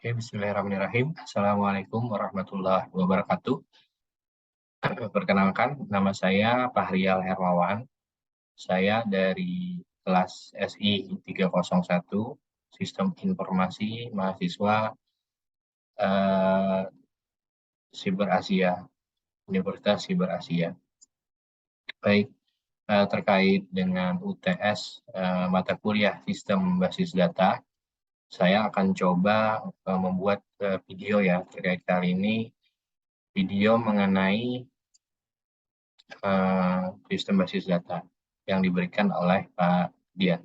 Oke, bismillahirrahmanirrahim. Assalamualaikum warahmatullahi wabarakatuh. Perkenalkan, nama saya Fahrial Hermawan. Saya dari kelas SI 301, Sistem Informasi Mahasiswa eh, Siber Asia, Universitas Siber Asia. Baik, terkait dengan UTS mata kuliah Sistem Basis Data, saya akan coba membuat video ya terkait kali ini, video mengenai sistem basis data yang diberikan oleh Pak Dian.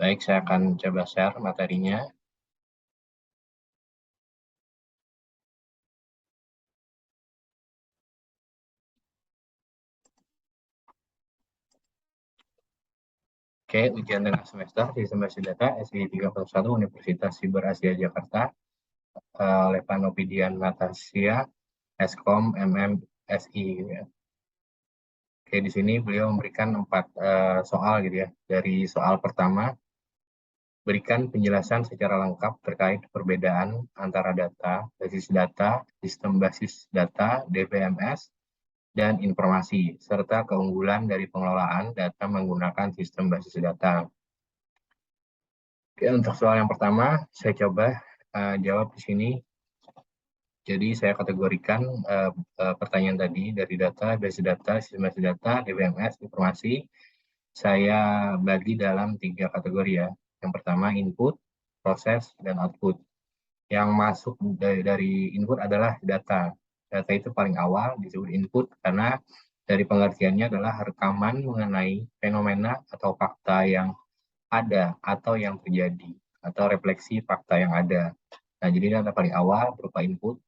Baik, saya akan coba share materinya. Oke, ujian tengah semester sistem basis data SI 301 Universitas Siber Asia Jakarta oleh Pak Nopidian Natasha, Eskom MM SI. Oke, di sini beliau memberikan 4 soal gitu ya. Dari soal pertama, berikan penjelasan secara lengkap terkait perbedaan antara data, sistem basis data, DBMS, dan informasi, serta keunggulan dari pengelolaan data menggunakan sistem basis data. Oke, untuk soal yang pertama, saya coba jawab di sini. Jadi saya kategorikan pertanyaan tadi dari basis data, sistem basis data, DBMS, informasi. Saya bagi dalam 3 kategori ya. Yang pertama input, proses, dan output. Yang masuk dari input adalah data. Data itu paling awal disebut input karena dari pengertiannya adalah rekaman mengenai fenomena atau fakta yang ada atau yang terjadi atau refleksi fakta yang ada. Nah, jadi data paling awal berupa input.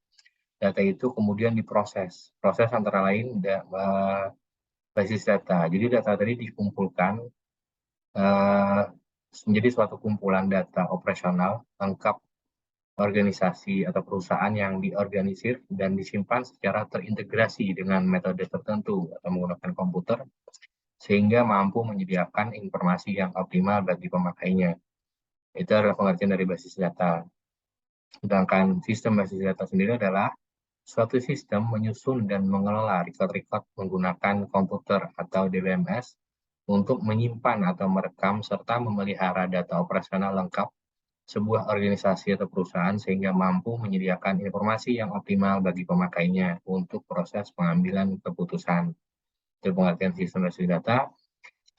Data itu kemudian diproses. Proses antara lain basis data. Jadi data tadi dikumpulkan menjadi suatu kumpulan data operasional lengkap organisasi atau perusahaan yang diorganisir dan disimpan secara terintegrasi dengan metode tertentu atau menggunakan komputer sehingga mampu menyediakan informasi yang optimal bagi pemakainya. Itu adalah pengertian dari basis data. Sedangkan sistem basis data sendiri adalah suatu sistem menyusun dan mengelola record-record menggunakan komputer atau DBMS untuk menyimpan atau merekam serta memelihara data operasional lengkap sebuah organisasi atau perusahaan sehingga mampu menyediakan informasi yang optimal bagi pemakainya untuk proses pengambilan keputusan. Itu pengertian sistem basis data.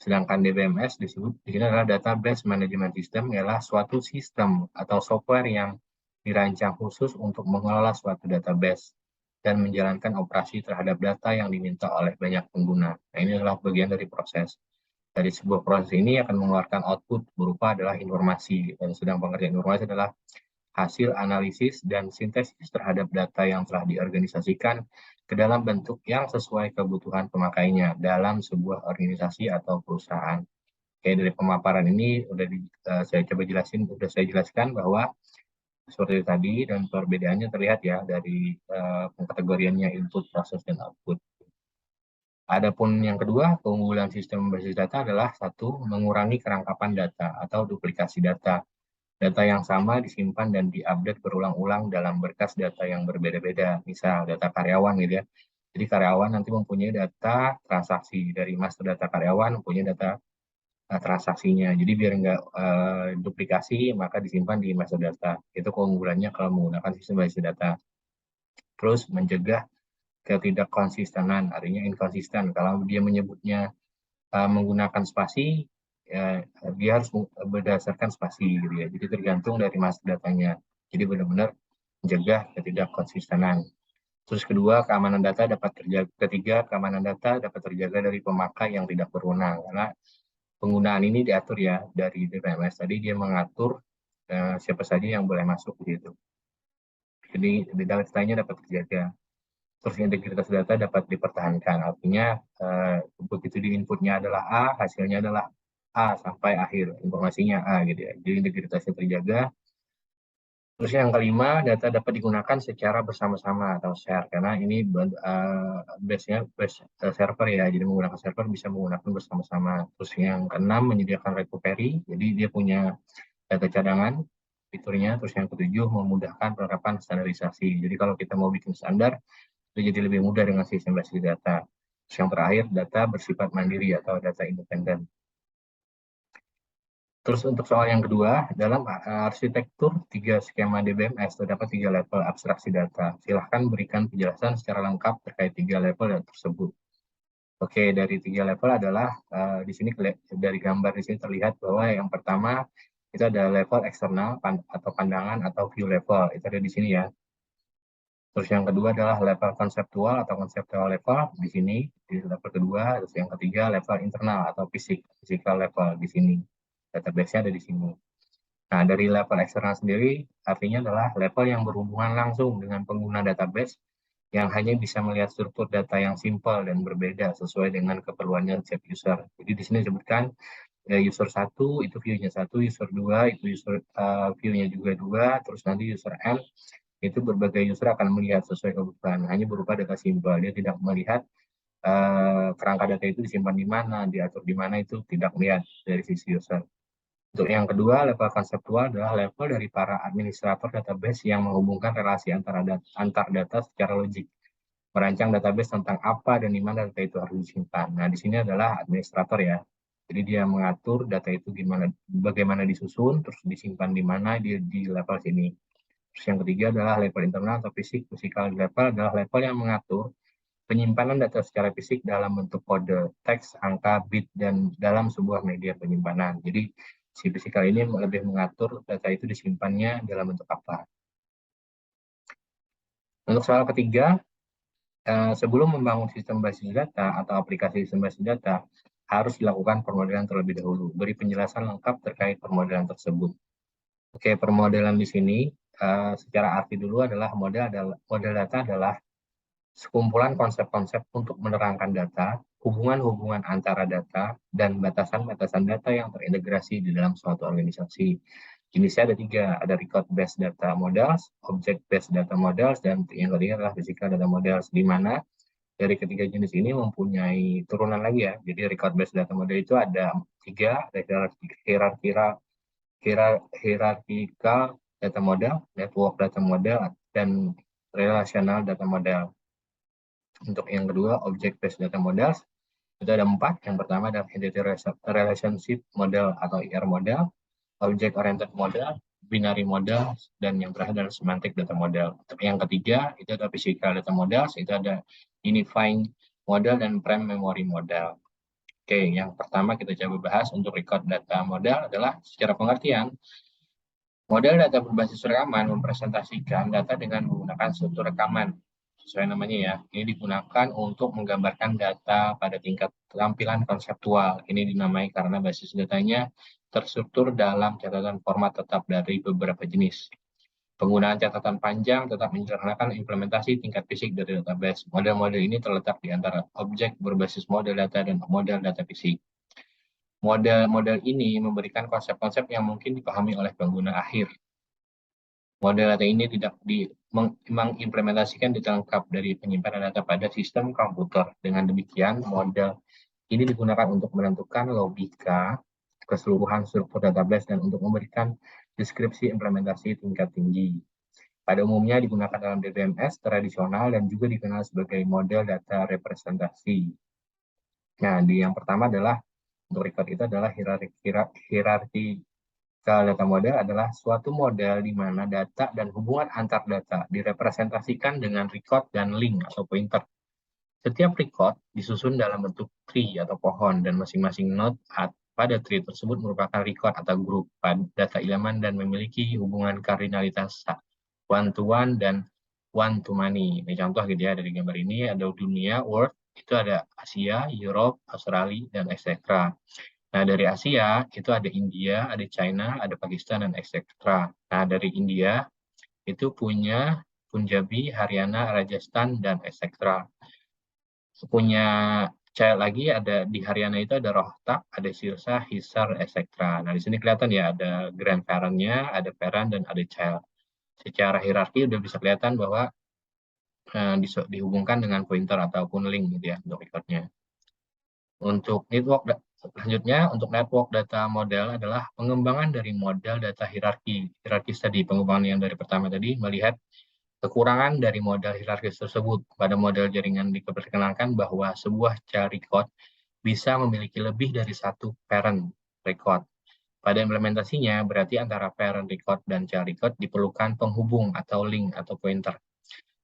Sedangkan DBMS disebut di sini adalah Database Management System, ialah suatu sistem atau software yang dirancang khusus untuk mengelola suatu database dan menjalankan operasi terhadap data yang diminta oleh banyak pengguna. Nah, ini adalah bagian dari proses. Dari sebuah proses ini akan mengeluarkan output berupa adalah informasi. Dan sedang pengertian informasi adalah hasil analisis dan sintesis terhadap data yang telah diorganisasikan ke dalam bentuk yang sesuai kebutuhan pemakainya dalam sebuah organisasi atau perusahaan. Oke, dari pemaparan ini saya coba saya jelaskan bahwa seperti tadi dan perbedaannya terlihat ya dari pengkategoriannya input, proses, dan output. Adapun yang kedua, keunggulan sistem basis data adalah satu, mengurangi kerangkapan data atau duplikasi data. Data yang sama disimpan dan diupdate berulang-ulang dalam berkas data yang berbeda-beda. Misal data karyawan gitu ya. Jadi karyawan nanti mempunyai data transaksi, dari master data karyawan mempunyai data transaksinya. Jadi biar nggak duplikasi, maka disimpan di master data. Itu keunggulannya kalau menggunakan sistem basis data. Terus mencegah ketidakkonsistenan, artinya inkonsisten. Kalau dia menyebutnya menggunakan spasi, ya, dia harus berdasarkan spasi gitu ya. Jadi tergantung dari master datanya. Jadi benar-benar mencegah ketidakkonsistenan. Terus kedua, ketiga, keamanan data dapat terjaga dari pemakai yang tidak berwenang. Karena penggunaan ini diatur ya dari DBMS. Tadi dia mengatur siapa saja yang boleh masuk gitu. Jadi datanya dapat terjaga. Terus integritas data dapat dipertahankan. Artinya begitu di inputnya adalah A, hasilnya adalah A sampai akhir, informasinya A gitu ya. Jadi integritasnya terjaga. Terus yang kelima, data dapat digunakan secara bersama-sama atau share karena ini base server ya. Jadi menggunakan server bisa menggunakan bersama-sama. Terus yang keenam, menyediakan recovery. Jadi dia punya data cadangan fiturnya. Terus yang ketujuh, memudahkan penerapan standarisasi. Jadi kalau kita mau bikin standar, itu jadi lebih mudah dengan sistem basis data. Terus yang terakhir, data bersifat mandiri atau data independen. Terus untuk soal yang kedua, dalam arsitektur 3 skema DBMS terdapat 3 level abstraksi data. Silahkan berikan penjelasan secara lengkap terkait 3 level data tersebut. Oke, dari 3 level adalah di sini dari gambar di sini terlihat bahwa yang pertama itu ada level eksternal atau pandangan atau view level, itu ada di sini ya. Terus yang kedua adalah level konseptual atau konseptual level di sini di level kedua. Terus yang ketiga level internal atau physical level di sini. Database-nya ada di sini. Nah, dari level eksternal sendiri artinya adalah level yang berhubungan langsung dengan pengguna database yang hanya bisa melihat struktur data yang simpel dan berbeda sesuai dengan keperluannya setiap user. Jadi di sini disebutkan user 1 itu view-nya 1, user 2 itu user view-nya juga 2, terus nanti user N itu berbagai user akan melihat sesuai kebutuhan. Hanya berupa data simpel, dia tidak melihat kerangka data itu disimpan di mana, diatur di mana, itu tidak melihat dari sisi user. Untuk yang kedua, level konseptual adalah level dari para administrator database yang menghubungkan relasi antar data secara logik. Merancang database tentang apa dan di mana data itu harus disimpan. Nah, di sini adalah administrator ya. Jadi dia mengatur data itu bagaimana disusun, terus disimpan di mana di level sini. Terus yang ketiga adalah level internal atau physical level adalah level yang mengatur penyimpanan data secara fisik dalam bentuk kode, teks, angka, bit, dan dalam sebuah media penyimpanan. Jadi si physical ini lebih mengatur data itu disimpannya dalam bentuk apa. Untuk soal ketiga, sebelum membangun sistem basis data atau aplikasi sistem basis data, harus dilakukan permodelan terlebih dahulu. Beri penjelasan lengkap terkait permodelan tersebut. Oke, permodelan di sini secara arti dulu adalah model data adalah sekumpulan konsep-konsep untuk menerangkan data, hubungan-hubungan antara data, dan batasan-batasan data yang terintegrasi di dalam suatu organisasi. Jenisnya ada 3, ada record-based data models, object-based data models, dan yang ketiga adalah physical data models, di mana dari ketiga jenis ini mempunyai turunan lagi ya. Jadi record-based data model itu ada 3, ada hierarchical data model, network data model, dan relational data model. Untuk yang kedua, object-based data models, itu ada 4. Yang pertama adalah entity relationship model atau IR model, object-oriented model, binary model, dan yang terakhir adalah semantic data model. Untuk yang ketiga, itu ada physical data models, itu ada unifying model dan prime memory model. Oke, yang pertama kita coba bahas untuk record data model adalah secara pengertian, model data berbasis rekaman mempresentasikan data dengan menggunakan struktur rekaman. Sesuai namanya ya, ini digunakan untuk menggambarkan data pada tingkat tampilan konseptual. Ini dinamai karena basis datanya terstruktur dalam catatan format tetap dari beberapa jenis. Penggunaan catatan panjang tetap menyederhanakan implementasi tingkat fisik dari database. Model-model ini terletak di antara objek berbasis model data dan model data fisik. Model-model ini memberikan konsep-konsep yang mungkin dipahami oleh pengguna akhir. Model data ini tidak mengimplementasikan data lengkap dari penyimpanan data pada sistem komputer. Dengan demikian, model ini digunakan untuk menentukan logika, keseluruhan struktur database, dan untuk memberikan deskripsi implementasi tingkat tinggi. Pada umumnya digunakan dalam DBMS tradisional dan juga dikenal sebagai model data representasi. Nah, yang pertama adalah untuk record itu adalah hierarki data model adalah suatu model di mana data dan hubungan antar data direpresentasikan dengan record dan link atau pointer. Setiap record disusun dalam bentuk tree atau pohon, dan masing-masing node pada tree tersebut merupakan record atau grup pada data elemen dan memiliki hubungan kardinalitas one-to-one dan one-to-many. Ini contoh gitu ya, dari gambar ini ada dunia, world, itu ada Asia, Europe, Australia, dan etc. Nah, dari Asia itu ada India, ada China, ada Pakistan, dan etc. Nah, dari India itu punya Punjabi, Haryana, Rajasthan, dan etc. Punya child lagi ada di Haryana itu ada Rohtak, ada Sirsa, Hisar, etc. Nah, di sini kelihatan ya ada grandparent-nya, ada parent, dan ada child. Secara hierarki udah bisa kelihatan bahwa dihubungkan dengan pointer ataupun link gitu ya untuk recordnya. Untuk Selanjutnya, untuk network data model adalah pengembangan dari model data hierarkis tadi, pengembangan yang dari pertama tadi melihat kekurangan dari model hierarkis tersebut. Pada model jaringan diperkenalkan bahwa sebuah child record bisa memiliki lebih dari satu parent record. Pada implementasinya, berarti antara parent record dan child record diperlukan penghubung atau link atau pointer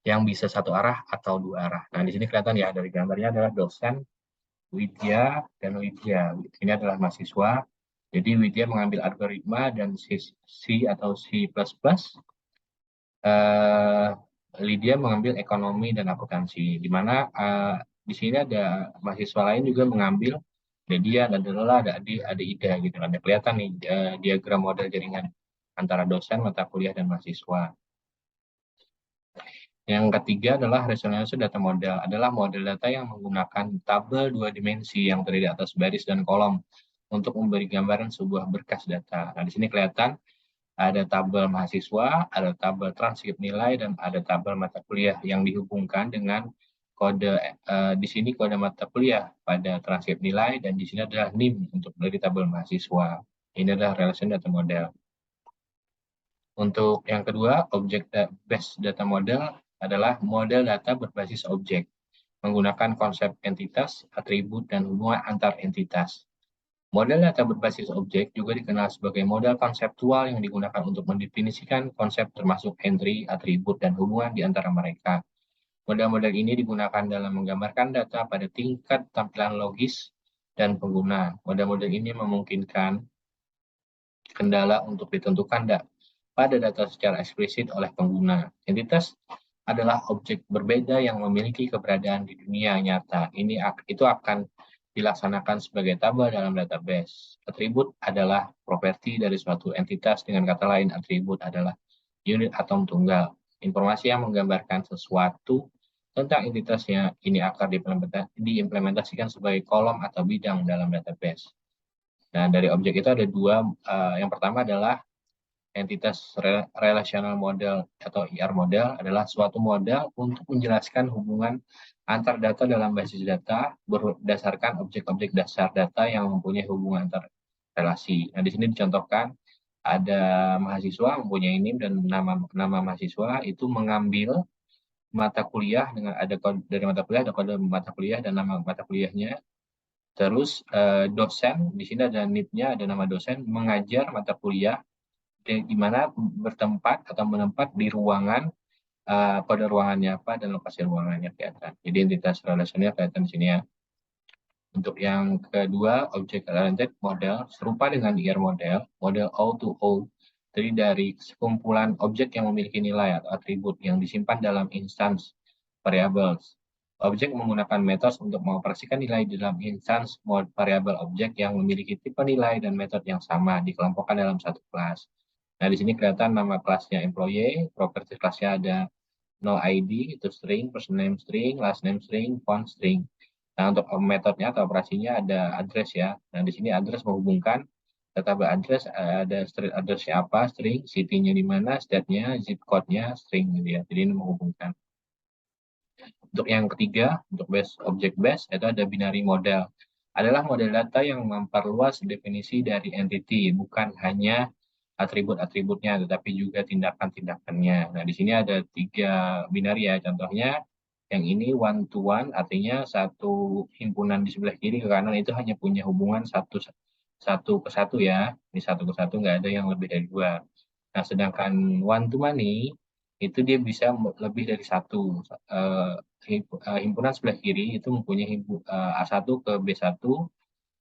yang bisa satu arah atau dua arah. Nah, di sini kelihatan ya dari gambarnya adalah dosen Widya dan Widya. Ini adalah mahasiswa. Jadi Widya mengambil algoritma dan C atau C++. Lydia mengambil ekonomi dan akuntansi. Di mana di sini ada mahasiswa lain juga mengambil media dan Lola, ada Ida gitu. Ada kelihatan nih diagram model jaringan antara dosen, mata kuliah, dan mahasiswa. Yang ketiga adalah rationalization data model, adalah model data yang menggunakan tabel dua dimensi yang terdiri atas baris dan kolom untuk memberi gambaran sebuah berkas data. Nah, di sini kelihatan ada tabel mahasiswa, ada tabel transkrip nilai, dan ada tabel mata kuliah yang dihubungkan dengan kode di sini kode mata kuliah pada transkrip nilai, dan di sini adalah NIM untuk dari tabel mahasiswa. Ini adalah relation data model. Untuk yang kedua, object based data model adalah model data berbasis objek, menggunakan konsep entitas, atribut, dan hubungan antar entitas. Model data berbasis objek juga dikenal sebagai model konseptual yang digunakan untuk mendefinisikan konsep termasuk entry, atribut, dan hubungan di antara mereka. Model-model ini digunakan dalam menggambarkan data pada tingkat tampilan logis dan pengguna. Model-model ini memungkinkan kendala untuk ditentukan pada data secara eksplisit oleh pengguna. Entitas adalah objek berbeda yang memiliki keberadaan di dunia nyata. Itu akan dilaksanakan sebagai tabel dalam database. Atribut adalah properti dari suatu entitas, dengan kata lain atribut adalah unit atom tunggal. Informasi yang menggambarkan sesuatu tentang entitasnya ini akan diimplementasikan sebagai kolom atau bidang dalam database. Nah, dari objek itu ada dua. Yang pertama adalah entitas relational model atau IR model adalah suatu model untuk menjelaskan hubungan antar data dalam basis data berdasarkan objek-objek dasar data yang mempunyai hubungan antar relasi. Nah, di sini dicontohkan ada mahasiswa mempunyai NIM dan nama mahasiswa itu mengambil mata kuliah dengan ada kode dari mata kuliah, ada kode mata kuliah dan nama mata kuliahnya. Terus dosen, di sini ada NIP-nya, ada nama dosen mengajar mata kuliah di mana bertempat atau menempat di ruangan, pada ruangannya apa dan lokasi ruangannya kelihatan. Jadi entitas relationnya kelihatan di sini ya. Untuk yang kedua, object-oriented model serupa dengan IR model O2O, terdiri dari sekumpulan objek yang memiliki nilai atau atribut yang disimpan dalam instance variables. Objek menggunakan metode untuk mengoperasikan nilai di dalam instance variabel objek yang memiliki tipe nilai dan metode yang sama dikelompokkan dalam satu kelas. Nah, di sini kelihatan nama kelasnya employee, properti kelasnya ada no ID, itu string, person name string, last name string, font string. Nah, untuk metodenya atau operasinya ada address ya. Nah, di sini address menghubungkan database address, ada street address-nya apa, string, city-nya di mana, state-nya, zip code-nya, string gitu ya. Jadi ini menghubungkan. Untuk yang ketiga, untuk object base, itu ada binary model. Adalah model data yang memperluas definisi dari entity, bukan hanya atribut-atributnya, tetapi juga tindakan-tindakannya. Nah, di sini ada 3 binary ya, contohnya yang ini one to one, artinya satu himpunan di sebelah kiri ke kanan itu hanya punya hubungan satu ke satu ya, ini satu ke satu, nggak ada yang lebih dari 2. Nah, sedangkan one to many itu dia bisa lebih dari satu. Himpunan sebelah kiri itu mempunyai A1 ke B1,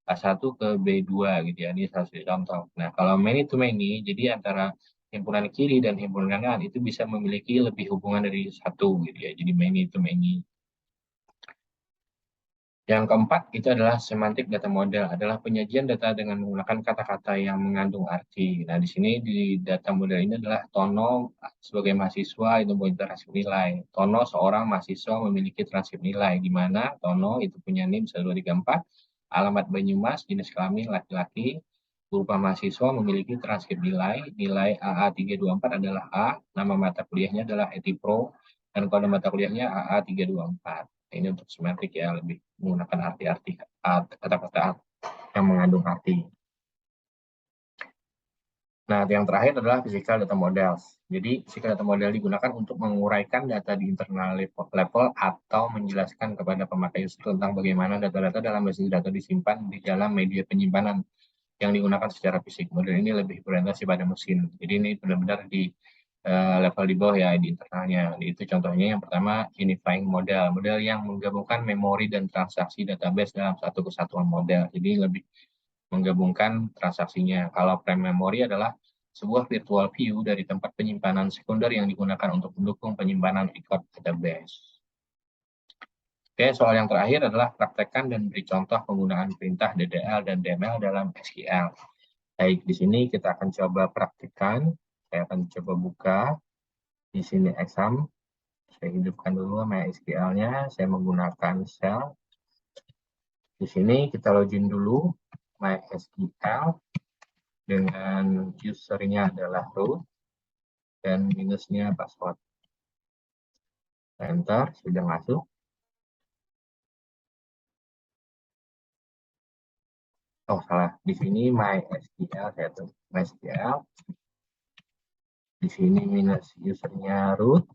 A1 ke B2 gitu ya. Ini salah satu contoh. Nah, kalau many to many, jadi antara himpunan kiri dan himpunan kanan itu bisa memiliki lebih hubungan dari satu gitu ya. Jadi many to many. Yang keempat itu adalah semantic data model, adalah penyajian data dengan menggunakan kata-kata yang mengandung arti. Nah, di sini di data model ini adalah Tono sebagai mahasiswa itu punya transkrip nilai. Tono seorang mahasiswa memiliki transkrip nilai, di mana Tono itu punya NIM 1234, alamat Banyumas, jenis kelamin laki-laki, berupa mahasiswa memiliki transkrip nilai AA324 adalah A, nama mata kuliahnya adalah Etipro, dan kode mata kuliahnya AA324. Ini untuk semantik ya, lebih menggunakan arti-arti kata-kata yang mengandung arti. Nah, yang terakhir adalah physical data models. Jadi, physical data model digunakan untuk menguraikan data di internal level atau menjelaskan kepada pemakai user tentang bagaimana data-data dalam basis data disimpan di dalam media penyimpanan yang digunakan secara fisik. Model ini lebih berorientasi pada mesin. Jadi, ini benar-benar di level di bawah ya, di internalnya. Itu contohnya yang pertama, unifying model. Model yang menggabungkan memori dan transaksi database dalam satu kesatuan model. Jadi, lebih menggabungkan transaksinya. Kalau prime memory adalah sebuah virtual view dari tempat penyimpanan sekunder yang digunakan untuk mendukung penyimpanan record database. Oke, soal yang terakhir adalah praktekkan dan beri contoh penggunaan perintah DDL dan DML dalam SQL. Baik, di sini kita akan coba praktikkan. Saya akan coba buka di sini exam. Saya hidupkan dulu MySQL-nya. Saya menggunakan shell. Di sini kita login dulu MySQL. Dengan usernya adalah root dan minusnya password. Enter, sudah masuk. Oh, salah. Di sini MySQL, saya tulis MySQL. Di sini minus usernya root,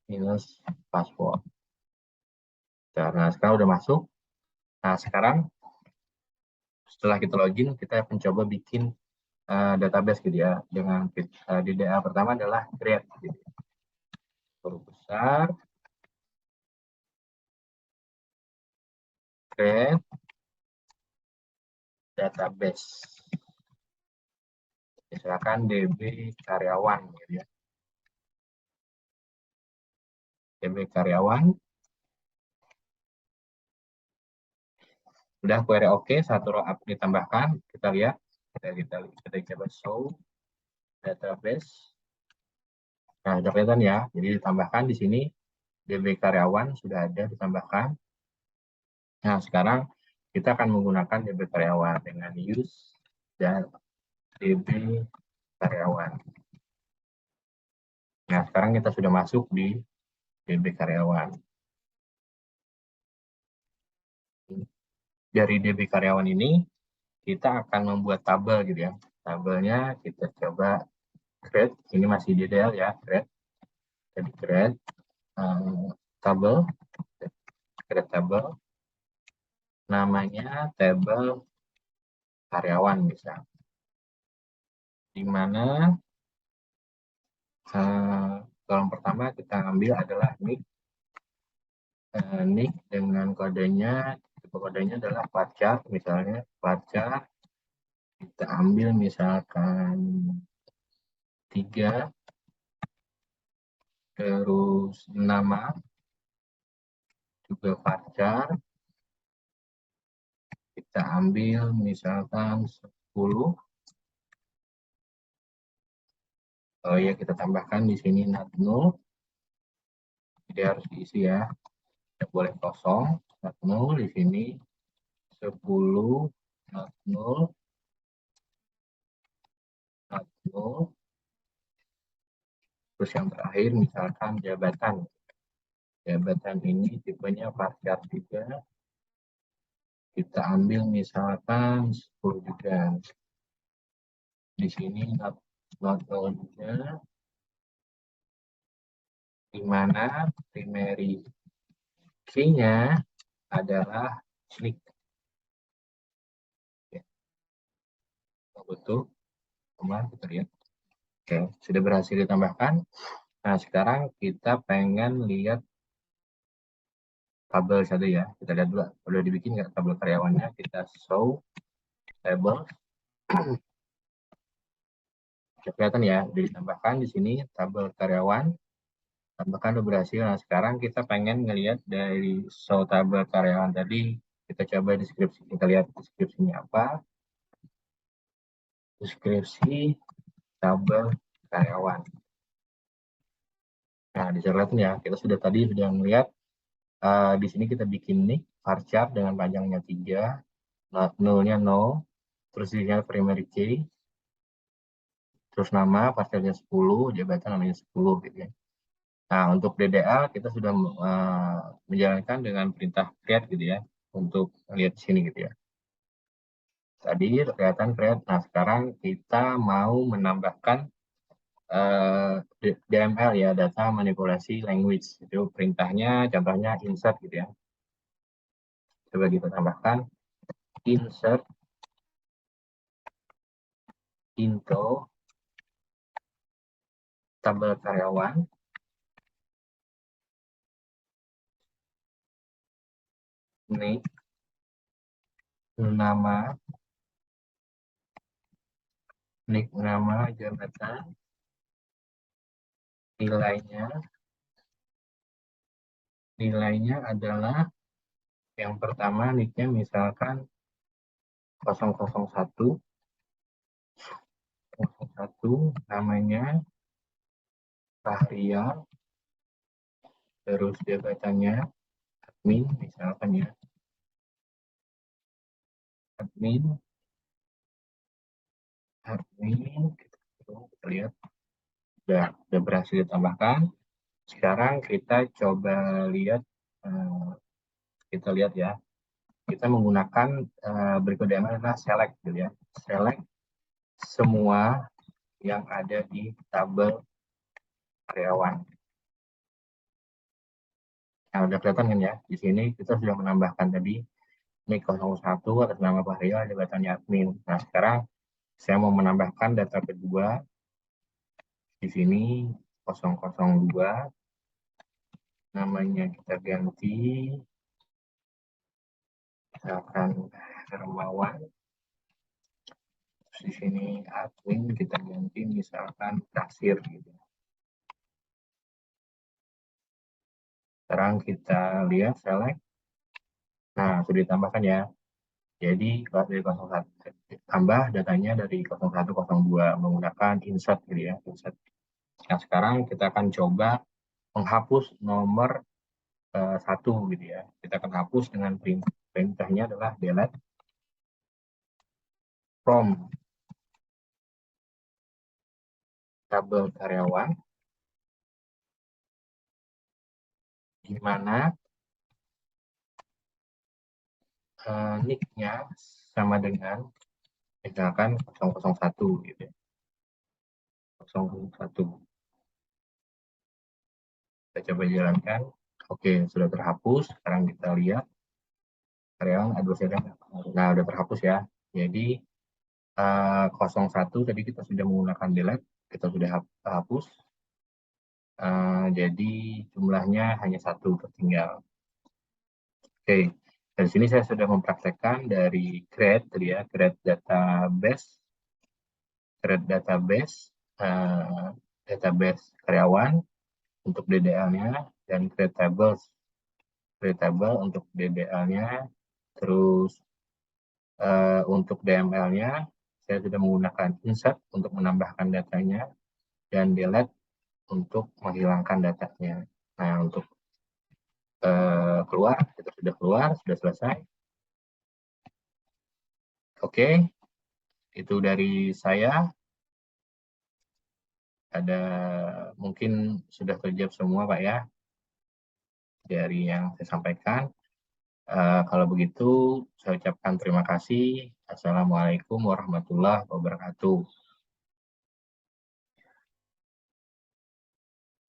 minus password. Nah, sekarang udah masuk. Nah, sekarang setelah kita login, kita mencoba bikin database gitu ya. Dengan DDL pertama adalah create. Gitu. Huruf besar. Create database. Misalkan DB karyawan gitu ya. DB karyawan. Udah query oke, satu row up ditambahkan. Kita lihat, kita coba show database. Nah, sudah kelihatan ya. Jadi ditambahkan di sini DB karyawan sudah ada ditambahkan. Nah, sekarang kita akan menggunakan DB karyawan dengan use dan DB karyawan. Nah, sekarang kita sudah masuk di DB karyawan. Dari DB karyawan ini, kita akan membuat tabel gitu ya. Tabelnya kita coba create. Ini masih DDL ya, create. Jadi create tabel, create tabel. Namanya tabel karyawan bisa. Di mana kolom pertama kita ambil adalah nick. Nick dengan kodenya, tipe kodenya adalah varchar, misalnya varchar. Kita ambil misalkan 3, terus nama, juga varchar. Kita ambil misalkan 10. Oh ya, kita tambahkan di sini not null. Jadi harus diisi ya. Tidak boleh kosong. Not null di sini 10 not null. Not null. Terus yang terakhir misalkan jabatan. Jabatan ini tipenya varchar juga. Kita ambil misalkan 10 juga. Di sini not null juga. Di mana primary key-nya adalah nick. Ya. Betul. Kemarin kita lihat. Oke, sudah berhasil ditambahkan. Nah, sekarang kita pengen lihat tabel saja ya. Kita lihat dulu, udah dibikin nggak tabel karyawannya. Kita show table. Kelihatan ya, udah ditambahkan di sini tabel karyawan. Tambahkan udah berhasil. Nah, sekarang kita pengen ngelihat dari show tabel karyawan tadi. Kita coba deskripsi. Kita lihat deskripsinya apa. Deskripsi tabel karyawan. Nah, di sini ya, kita tadi sudah melihat di sini kita bikin nih varchar dengan panjangnya 3, nullnya 0, terus di sini primary key, terus nama varcharnya 10, jabatan namanya 10 gitu ya. Nah, untuk DDL kita sudah menjalankan dengan perintah create gitu ya. untuk lihat di sini gitu ya. Tadi kelihatan create. Nah, sekarang kita mau menambahkan DML ya, data manipulasi language. Itu perintahnya, contohnya insert gitu ya. Coba kita tambahkan insert into tabel karyawan ini nama jabatan, nilainya adalah yang pertama nicknya misalkan 001 namanya Fahrial, terus jabatannya admin misalkan ya, admin kita lihat udah berhasil ditambahkan. Sekarang kita coba lihat ya, kita menggunakan berikut DML adalah select gitu ya, select semua yang ada di tabel karyawan. Nah, udah kelihatan kan ya, di sini kita sudah menambahkan tadi NIK 01 atas nama Fahrial, jabatannya admin. Nah, sekarang saya mau menambahkan data kedua di sini 002, namanya kita ganti misalkan Hermawan. Di sini admin kita ganti misalkan kasir gitu. Sekarang kita lihat select. Nah, sudah ditambahkan ya. Jadi dari 01 tambah datanya dari 0102 menggunakan insert gitu ya, insert. Nah, sekarang kita akan coba menghapus nomor 1 gitu ya. Kita akan hapus dengan perintahnya adalah delete from tabel karyawan, di mana nick-nya sama dengan misalkan 001 gitu ya. 001. Kita coba jalankan. Oke, sudah terhapus. Sekarang kita lihat karyawan ada. Nah, udah terhapus ya. Jadi 01 tadi kita sudah menggunakan delete, kita sudah hapus. Jadi jumlahnya hanya 1 tertinggal. Oke, dari sini saya sudah mempraktekkan dari create tadi ya, create database karyawan untuk DDL-nya, dan create table untuk DDL-nya. Terus untuk DML-nya saya sudah menggunakan insert untuk menambahkan datanya dan delete untuk menghilangkan datanya. Nah, untuk keluar, kita sudah keluar, sudah selesai. Oke, itu dari saya. Ada mungkin sudah terjawab semua Pak ya, dari yang saya sampaikan. Kalau begitu, saya ucapkan terima kasih. Assalamualaikum warahmatullahi wabarakatuh.